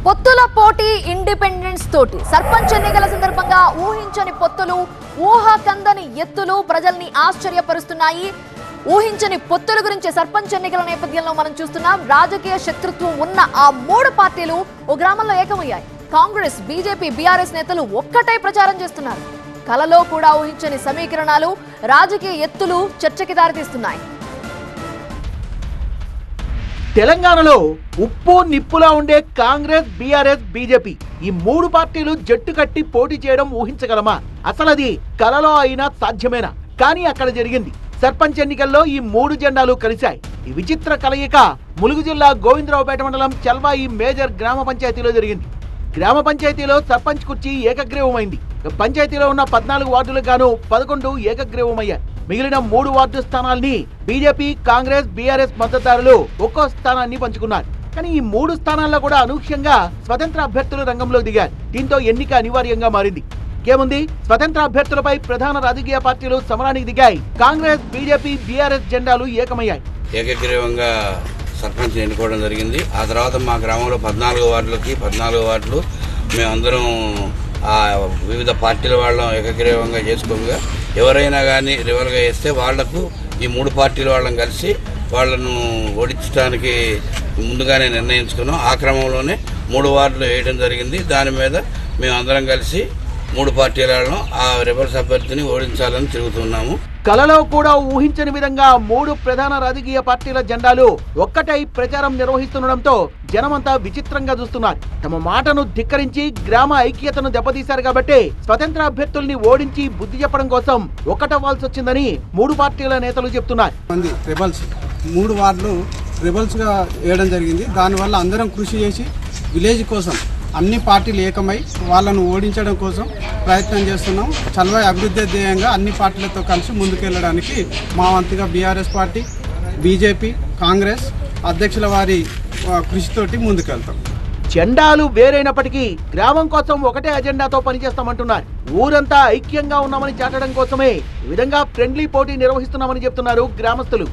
పొత్తుల పోటీ ఇండిపెండెన్స్ తోటి సర్పంచ్ ఎన్నికల సందర్భంగా ఊహించని పొత్తులు, ఊహాకందని ఎత్తులు ప్రజల్ని ఆశ్చర్యపరుస్తున్నాయి. ఊహించని పొత్తుల గురించి సర్పంచ్ ఎన్నికల నేపథ్యంలో మనం చూస్తున్నాం. రాజకీయ శత్రుత్వం ఉన్న ఆ మూడు పార్టీలు ఓ గ్రామంలో ఏకమయ్యాయి. కాంగ్రెస్, బీజేపీ, బీఆర్ఎస్ నేతలు ఒక్కటై ప్రచారం చేస్తున్నారు. కలలో కూడా ఊహించని సమీకరణాలు, రాజకీయ ఎత్తులు చర్చకి దారితీస్తున్నాయి. తెలంగాణలో ఉప్పు నిప్పులా ఉండే కాంగ్రెస్, బీఆర్ఎస్, బీజేపీ ఈ మూడు పార్టీలు జట్టు కట్టి పోటీ చేయడం ఊహించగలమా? అసలది కలలో అయినా సాధ్యమేనా? కానీ అక్కడ జరిగింది. సర్పంచ్ ఎన్నికల్లో ఈ మూడు జెండాలు కలిశాయి. ఈ విచిత్ర కలయిక ములుగు జిల్లా గోవిందరావుపేట మండలం చల్వాయి మేజర్ గ్రామ పంచాయతీలో జరిగింది. గ్రామ పంచాయతీలో సర్పంచ్ కుర్చీ ఏకగ్రీవమైంది. పంచాయతీలో ఉన్న 14 వార్డులకు గాను 11 ఏకగ్రీవమయ్యాయి. మిగిలిన 3 వార్డు స్థానాల్ని బీజేపీ, కాంగ్రెస్, బీఆర్ఎస్ మద్దతుదారులు ఒక్కో స్థానాన్ని పంచుకున్నారు. కానీ ఈ 3 స్థానాల్లో కూడా అనూహ్యంగా స్వతంత్ర అభ్యర్థులు రంగంలోకి దిగారు. దీంతో ఎన్నిక అనివార్యంగా మారింది. కేముంది, స్వతంత్ర అభ్యర్థులపై ప్రధాన రాజకీయ పార్టీలు సమరానికి దిగాయి. కాంగ్రెస్, బీజేపీ, బీఆర్ఎస్ జెండాలు ఏకమయ్యాయి. ఏకగ్రీవంగా సర్పంచ్ ఎన్నుకోవడం జరిగింది. ఆ తర్వాత మా గ్రామంలో 14 వార్డులు మేమందరం వివిధ పార్టీల వాళ్ళం ఏకగ్రీవంగా చేసుకోగా, ఎవరైనా కానీ రివల్గా వేస్తే వాళ్లకు ఈ 3 పార్టీల వాళ్ళని కలిసి వాళ్ళను ఓడించడానికి ముందుగానే నిర్ణయించుకున్నాం. ఆ క్రమంలోనే 3 వార్డులు వేయడం జరిగింది. దాని మీద మేమందరం కలిసి 3 పార్టీల వాళ్ళను ఆ రిబల్స్ అభ్యర్థిని ఓడించాలని తిరుగుతున్నాము. కలలో కూడా ఊహించని విధంగా 3 ప్రధాన రాజకీయ పార్టీల జెండాలు ఒక్కటై ప్రచారం నిర్వహిస్తుండటంతో జనమంతా విచిత్రంగా చూస్తున్నారు. తమ మాటను ధిక్కరించి గ్రామ ఐక్యతను దెబ్బతీశారు కాబట్టి స్వతంత్ర అభ్యర్థుల్ని ఓడించి బుద్ధి చెప్పడం కోసం ఒక్కటవ్వాల్సి వచ్చిందని 3 పార్టీల నేతలు చెప్తున్నారు. 3 వార్డులు రిబల్స్ గా వేయడం జరిగింది. దానివల్ల అందరం కృషి చేసి విలేజ్ కోసం అన్ని పార్టీలు ఏకమై వాళ్ళను ఓడించడం కోసం ప్రయత్నం చేస్తున్నాం. చల్వాయి అభివృద్ధి ధ్యేయంగా అన్ని పార్టీలతో కలిసి ముందుకెళ్లడానికి మా వంతుగా బీఆర్ఎస్ పార్టీ, బీజేపీ, కాంగ్రెస్ అధ్యక్షుల వారి కృషితోటి ముందుకెళ్తాం. జెండాలు వేరైనప్పటికీ గ్రామం కోసం ఒకటే అజెండాతో పనిచేస్తామంటున్నారు. ఊరంతా ఐక్యంగా ఉన్నామని చాటడం కోసమే ఈ విధంగా ఫ్రెండ్లీ పోటీ నిర్వహిస్తున్నామని చెప్తున్నారు గ్రామస్తులు.